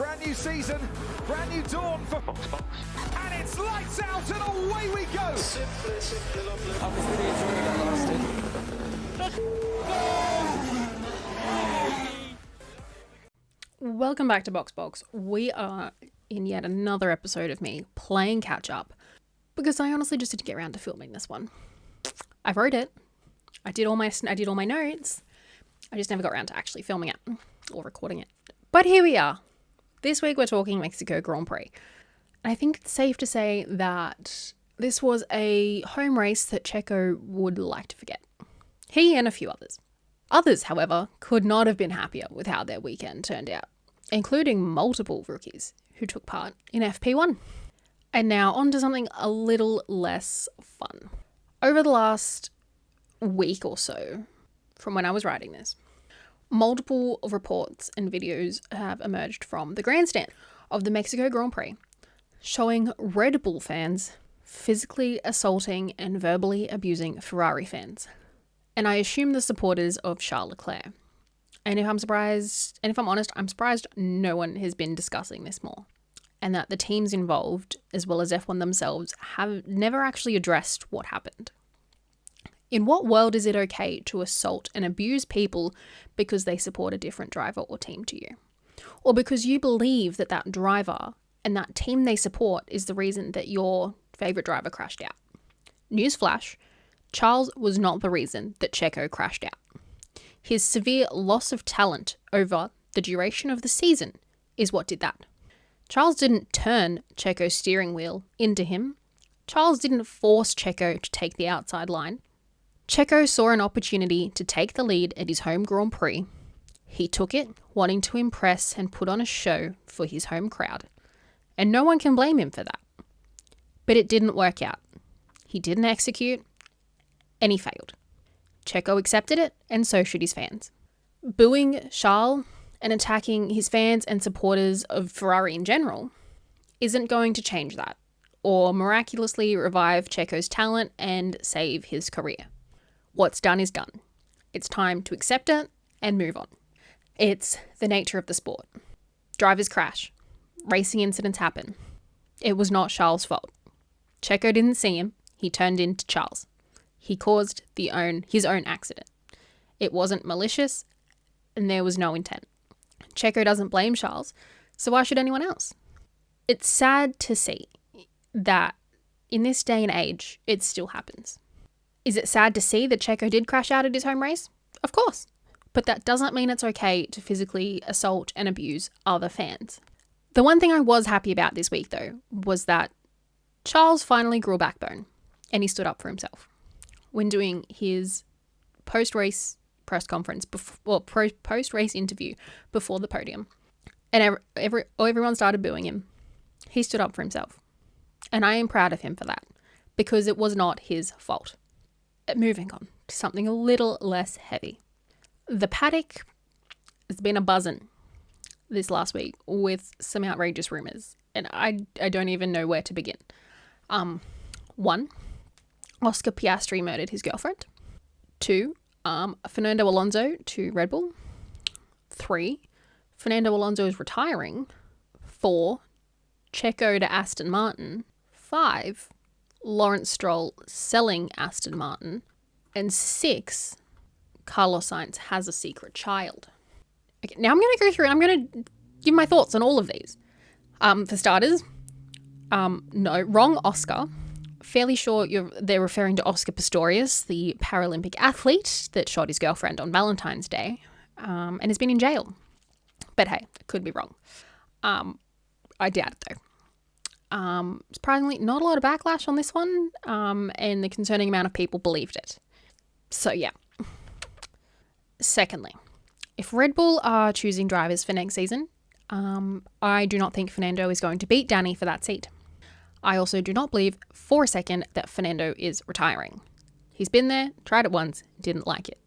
Brand new season, brand new dawn for Box. and it's lights out and away we go. I was really enjoying that last day. Welcome back to Box. We are in yet another episode of me playing catch up because I honestly just didn't get around to filming this one. I wrote it. I did all my notes. I just never got around to actually filming it or recording it. But here we are. This week we're talking Mexico Grand Prix. I think it's safe to say that this was a home race that Checo would like to forget. He and a few others. Others, however, could not have been happier with how their weekend turned out, including multiple rookies who took part in FP1. And now on to something a little less fun. Over the last week or so, from when I was writing this, multiple reports and videos have emerged from the grandstand of the Mexico Grand Prix, showing Red Bull fans physically assaulting and verbally abusing Ferrari fans. And I assume the supporters of Charles Leclerc. And if I'm honest, I'm surprised no one has been discussing this more. And that the teams involved, as well as F1 themselves, have never actually addressed what happened. In what world is it okay to assault and abuse people because they support a different driver or team to you? Or because you believe that that driver and that team they support is the reason that your favourite driver crashed out? Newsflash, Charles was not the reason that Checo crashed out. His severe loss of talent over the duration of the season is what did that. Charles didn't turn Checo's steering wheel into him. Charles didn't force Checo to take the outside line. Checo saw an opportunity to take the lead at his home Grand Prix. He took it, wanting to impress and put on a show for his home crowd. And no one can blame him for that. But it didn't work out. He didn't execute, and he failed. Checo accepted it, and so should his fans. Booing Charles and attacking his fans and supporters of Ferrari in general isn't going to change that, or miraculously revive Checo's talent and save his career. What's done is done. It's time to accept it and move on. It's the nature of the sport. Drivers crash. Racing incidents happen. It was not Charles' fault. Checo didn't see him. He turned into Charles. He caused his own accident. It wasn't malicious, and there was no intent. Checo doesn't blame Charles, so why should anyone else? It's sad to see that in this day and age, it still happens. Is it sad to see that Checo did crash out at his home race? Of course. But that doesn't mean it's okay to physically assault and abuse other fans. The one thing I was happy about this week, though, was that Charles finally grew a backbone and he stood up for himself when doing his post-race press conference, post-race interview before the podium. And everyone started booing him. He stood up for himself. And I am proud of him for that because it was not his fault. Moving on to something a little less heavy. The paddock has been a buzzing this last week with some outrageous rumours, and I don't even know where to begin. 1, Oscar Piastri murdered his girlfriend. 2, Fernando Alonso to Red Bull. 3, Fernando Alonso is retiring. 4, Checo to Aston Martin. 5, Lawrence Stroll selling Aston Martin. And 6, Carlos Sainz has a secret child. Okay, now I'm going to go through and I'm going to give my thoughts on all of these. For starters, no, wrong Oscar. Fairly sure they're referring to Oscar Pistorius, the Paralympic athlete that shot his girlfriend on Valentine's Day and has been in jail. But hey, I could be wrong. I doubt it though. Surprisingly, not a lot of backlash on this one, and the concerning amount of people believed it. So yeah. Secondly, if Red Bull are choosing drivers for next season, I do not think Fernando is going to beat Danny for that seat. I also do not believe for a second that Fernando is retiring. He's been there, tried it once, didn't like it.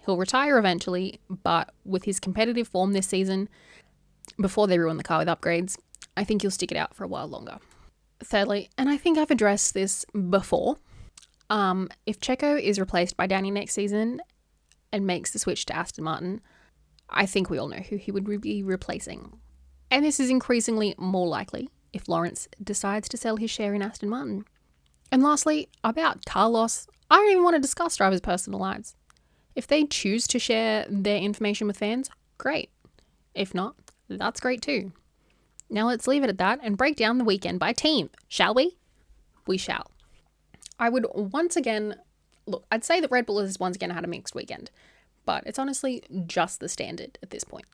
He'll retire eventually, but with his competitive form this season, before they ruin the car with upgrades, I think he'll stick it out for a while longer. Thirdly, and I think I've addressed this before, if Checo is replaced by Danny next season and makes the switch to Aston Martin, I think we all know who he would be replacing. And this is increasingly more likely if Lawrence decides to sell his share in Aston Martin. And lastly, about Carlos, I don't even want to discuss drivers' personal lives. If they choose to share their information with fans, great. If not, that's great too. Now let's leave it at that and break down the weekend by team, shall we? We shall. I would once again, look, I'd say that Red Bull has once again had a mixed weekend, but it's honestly just the standard at this point.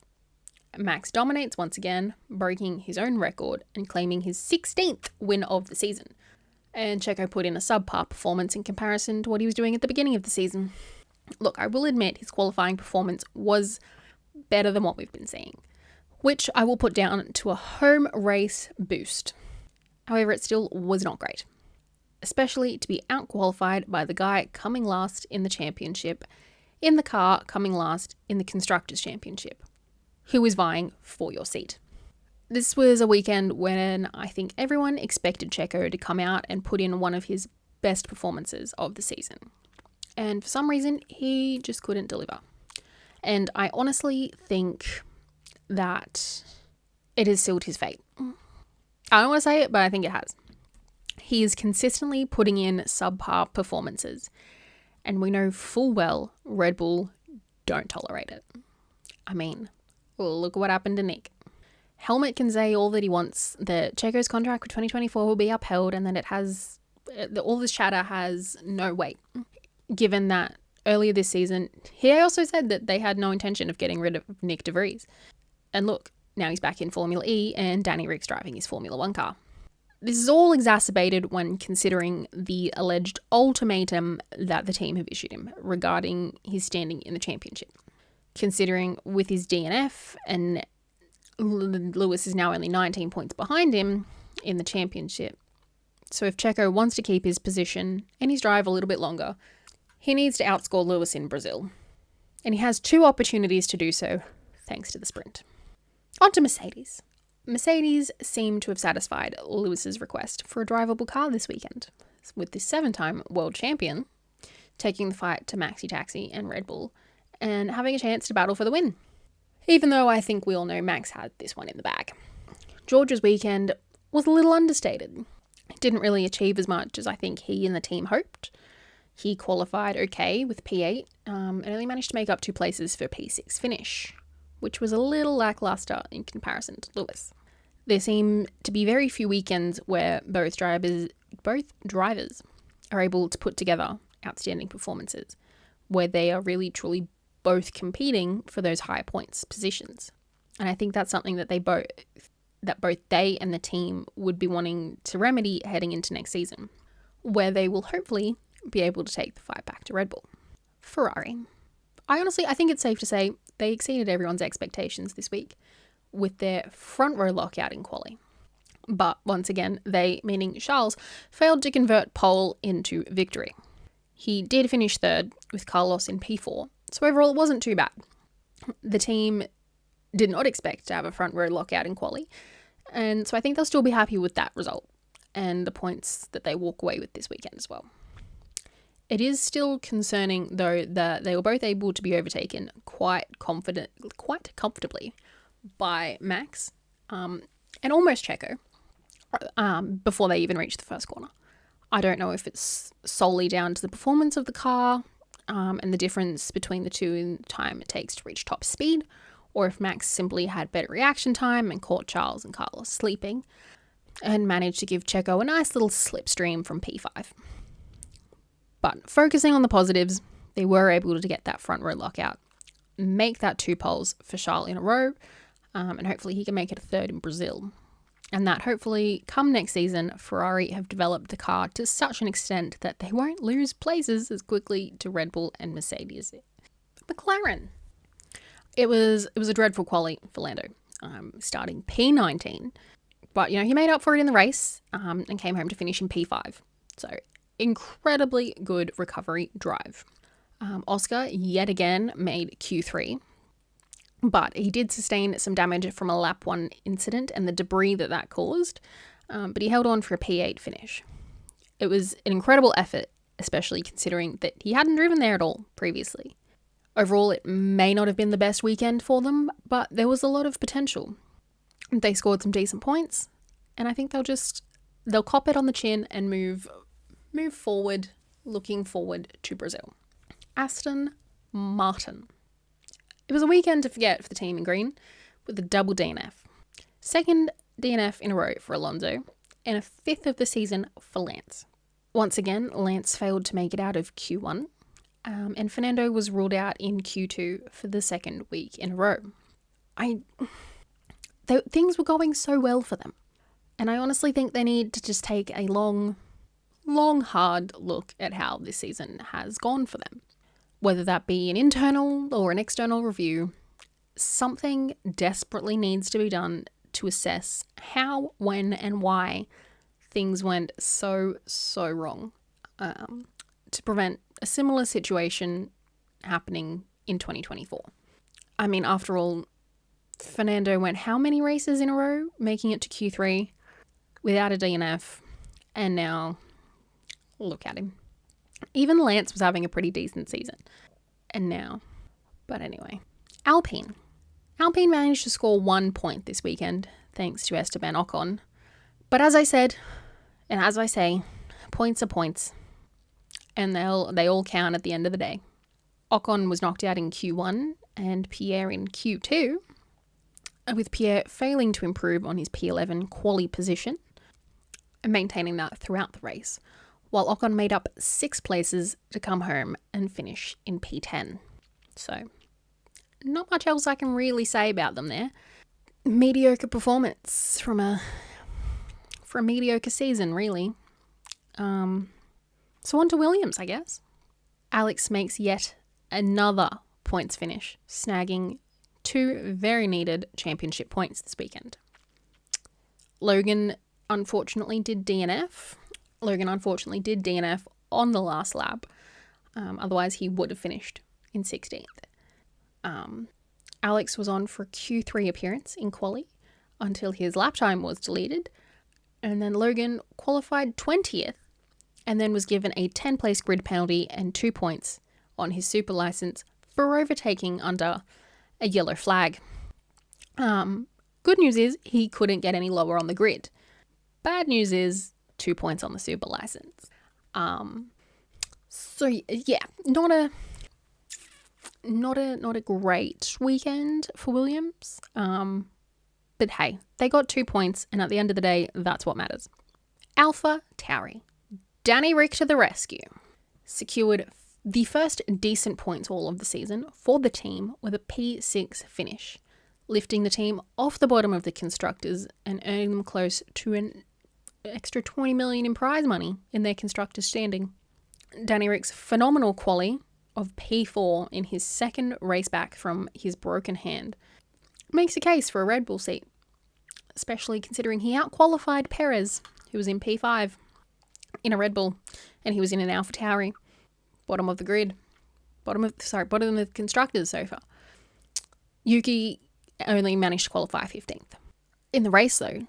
Max dominates once again, breaking his own record and claiming his 16th win of the season. And Checo put in a subpar performance in comparison to what he was doing at the beginning of the season. Look, I will admit his qualifying performance was better than what we've been seeing, which I will put down to a home race boost. However, it still was not great, especially to be out-qualified by the guy coming last in the championship, in the car coming last in the Constructors' Championship, who was vying for your seat. This was a weekend when I think everyone expected Checo to come out and put in one of his best performances of the season. And for some reason, he just couldn't deliver. And I honestly think that it has sealed his fate. I don't want to say it, but I think it has. He is consistently putting in subpar performances. And we know full well Red Bull don't tolerate it. I mean, look what happened to Nick. Helmut can say all that he wants, that Checo's contract for 2024 will be upheld and that it has, all this chatter has no weight. Given that earlier this season, he also said that they had no intention of getting rid of Nick de Vries. And look, now he's back in Formula E and Danny Rick's driving his Formula 1 car. This is all exacerbated when considering the alleged ultimatum that the team have issued him regarding his standing in the championship. Considering with his DNF and Lewis is now only 19 points behind him in the championship. So if Checo wants to keep his position and his drive a little bit longer, he needs to outscore Lewis in Brazil. And he has 2 opportunities to do so, thanks to the sprint. On to Mercedes. Mercedes seem to have satisfied Lewis's request for a drivable car this weekend, with the 7-time world champion taking the fight to Maxi Taxi and Red Bull and having a chance to battle for the win. Even though I think we all know Max had this one in the bag. George's weekend was a little understated. He didn't really achieve as much as I think he and the team hoped. He qualified okay with P8 and only managed to make up 2 places for P6 finish, which was a little lackluster in comparison to Lewis. There seem to be very few weekends where both drivers are able to put together outstanding performances, where they are really truly both competing for those higher points positions. And I think that's something that both they and the team would be wanting to remedy heading into next season, where they will hopefully be able to take the fight back to Red Bull. Ferrari. I think it's safe to say they exceeded everyone's expectations this week with their front row lockout in quali. But once again, they, meaning Charles, failed to convert pole into victory. He did finish 3rd with Carlos in P4, so overall it wasn't too bad. The team did not expect to have a front row lockout in quali, and so I think they'll still be happy with that result and the points that they walk away with this weekend as well. It is still concerning, though, that they were both able to be overtaken quite comfortably by Max and almost Checo before they even reached the first corner. I don't know if it's solely down to the performance of the car and the difference between the two in the time it takes to reach top speed, or if Max simply had better reaction time and caught Charles and Carlos sleeping and managed to give Checo a nice little slipstream from P5. But focusing on the positives, they were able to get that front row lockout, make that 2 poles for Charles in a row, and hopefully he can make it a 3rd in Brazil. And that hopefully, come next season, Ferrari have developed the car to such an extent that they won't lose places as quickly to Red Bull and Mercedes. McLaren. It was a dreadful quali for Lando, starting P19. But, he made up for it in the race and came home to finish in P5. So, incredibly good recovery drive. Oscar, yet again, made Q3. But he did sustain some damage from a lap 1 incident and the debris that caused, but he held on for a P8 finish. It was an incredible effort, especially considering that he hadn't driven there at all previously. Overall, it may not have been the best weekend for them, but there was a lot of potential. They scored some decent points, and I think they'll cop it on the chin and move forward, looking forward to Brazil. Aston Martin. It was a weekend to forget for the team in green with a double DNF. Second DNF in a row for Alonso, and a fifth of the season for Lance. Once again, Lance failed to make it out of Q1, and Fernando was ruled out in Q2 for the second week in a row. Things were going so well for them, and I honestly think they need to just take a long, hard look at how this season has gone for them. Whether that be an internal or an external review, something desperately needs to be done to assess how, when, and why things went so wrong, to prevent a similar situation happening in 2024. I mean, after all, Fernando went how many races in a row, making it to Q3 without a DNF, and now look at him. Even Lance was having a pretty decent season, and now. But anyway, Alpine managed to score 1 point this weekend, thanks to Esteban Ocon. But as I said, and as I say, points are points, and they all count at the end of the day. Ocon was knocked out in Q1 and Pierre in Q2, with Pierre failing to improve on his P11 quali position and maintaining that throughout the race, while Ocon made up 6 places to come home and finish in P10. So, not much else I can really say about them there. Mediocre performance for a mediocre season, really. So on to Williams, I guess. Alex makes yet another points finish, snagging 2 very needed championship points this weekend. Logan unfortunately did DNF on the last lap. Otherwise, he would have finished in 16th. Alex was on for a Q3 appearance in quali until his lap time was deleted. And then Logan qualified 20th and then was given a 10-place grid penalty and 2 points on his super license for overtaking under a yellow flag. Good news is he couldn't get any lower on the grid. Bad news is 2 points on the super license. So yeah, not a great weekend for Williams. But hey, they got 2 points, and at the end of the day, that's what matters. Alpha Tauri. Danny Rick to the rescue. Secured the first decent points haul of the season for the team with a P6 finish, lifting the team off the bottom of the constructors and earning them close to an extra 20 million in prize money in their constructors standing. Danny Rick's phenomenal quali of P4 in his second race back from his broken hand makes a case for a Red Bull seat, especially considering he outqualified Perez, who was in P5 in a Red Bull, and he was in an Alpha Tauri, bottom of the grid, bottom of the constructors so far. Yuki only managed to qualify 15th. In the race though,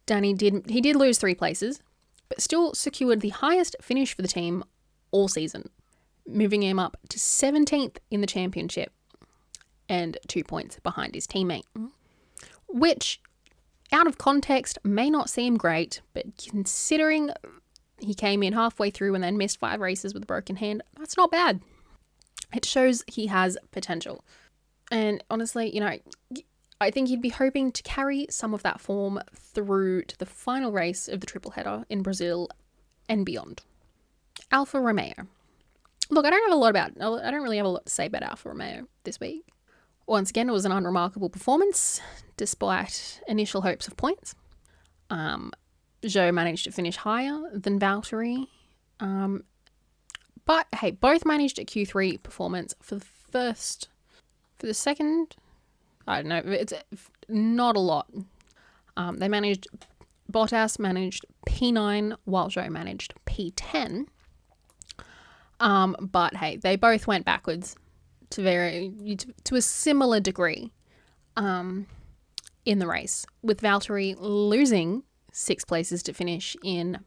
Danny did lose 3 places, but still secured the highest finish for the team all season, moving him up to 17th in the championship and 2 points behind his teammate. Which, out of context, may not seem great, but considering he came in halfway through and then missed 5 races with a broken hand, that's not bad. It shows he has potential. And honestly, I think he'd be hoping to carry some of that form through to the final race of the triple header in Brazil and beyond. Alfa Romeo. Look, I don't really have a lot to say about Alfa Romeo this week. Once again, it was an unremarkable performance, despite initial hopes of points. Zhou managed to finish higher than Valtteri. But hey, both managed a Q3 performance for the second, I don't know, it's not a lot. Bottas managed P9 while Zhou managed P10. But hey, they both went backwards to a similar degree in the race, with Valtteri losing 6 places to finish in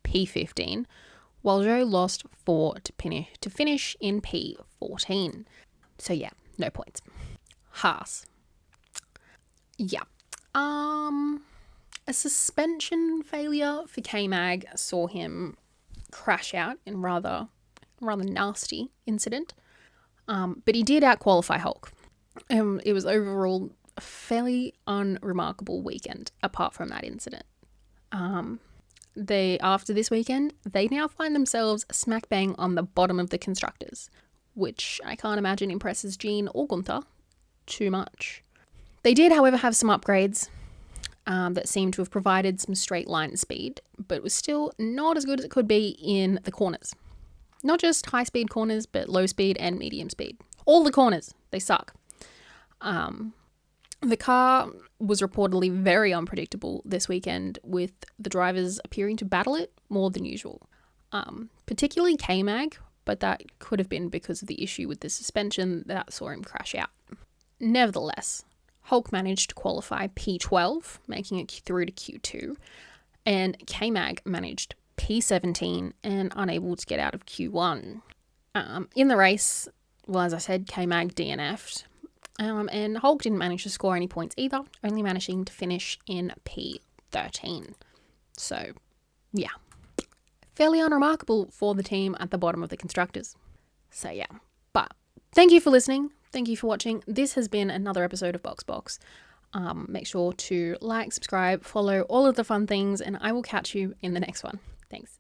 P15, while Zhou lost 4 to finish in P14. So yeah, no points. Haas. Yeah. A suspension failure for K-Mag saw him crash out in rather nasty incident. But he did outqualify Hulk. It was overall a fairly unremarkable weekend apart from that incident. After this weekend, they now find themselves smack bang on the bottom of the constructors, which I can't imagine impresses Gene or Gunther too much. They did, however, have some upgrades that seemed to have provided some straight line speed, but it was still not as good as it could be in the corners. Not just high speed corners, but low speed and medium speed. All the corners, they suck. The car was reportedly very unpredictable this weekend, with the drivers appearing to battle it more than usual. Particularly K-Mag, but that could have been because of the issue with the suspension that saw him crash out. Nevertheless, Hulk managed to qualify P12, making it through to Q2, and K-Mag managed P17 and unable to get out of Q1. In the race, well, as I said, K-Mag DNF'd, and Hulk didn't manage to score any points either, only managing to finish in P13. So, yeah, fairly unremarkable for the team at the bottom of the constructors. So, yeah, but thank you for listening. Thank you for watching. This has been another episode of BoxBox. Make sure to like, subscribe, follow, all of the fun things, and I will catch you in the next one. Thanks.